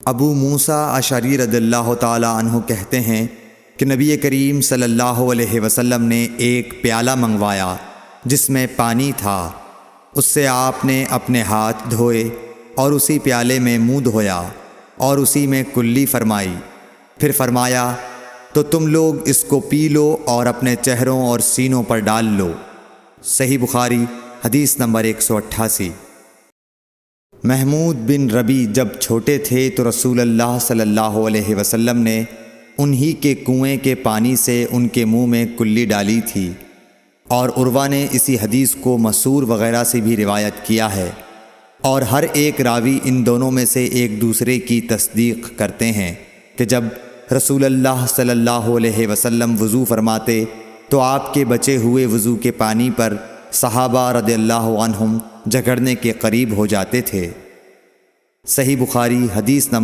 ابو موسیٰ اشعری رضی اللہ تعالی عنہ کہتے ہیں کہ نبی کریم صلی اللہ علیہ وسلم نے ایک پیالہ منگوایا جس میں پانی تھا۔ اس سے آپ نے اپنے ہاتھ دھوئے اور اسی پیالے میں منہ دھویا اور اسی میں کلی فرمائی، پھر فرمایا تو تم لوگ اس کو پی لو اور اپنے چہروں اور سینوں پر ڈال لو۔ صحیح بخاری حدیث نمبر 188۔ محمود بن ربی جب چھوٹے تھے تو رسول اللہ صلی اللہ علیہ وسلم نے انہی کے کنویں کے پانی سے ان کے منہ میں کلی ڈالی تھی، اور عروہ نے اسی حدیث کو مسعور وغیرہ سے بھی روایت کیا ہے، اور ہر ایک راوی ان دونوں میں سے ایک دوسرے کی تصدیق کرتے ہیں کہ جب رسول اللہ صلی اللہ علیہ وسلم وضو فرماتے تو آپ کے بچے ہوئے وضو کے پانی پر صحابہ رضی اللہ عنہم جھگڑنے کے قریب ہو جاتے تھے۔ صحیح بخاری حدیث نمبر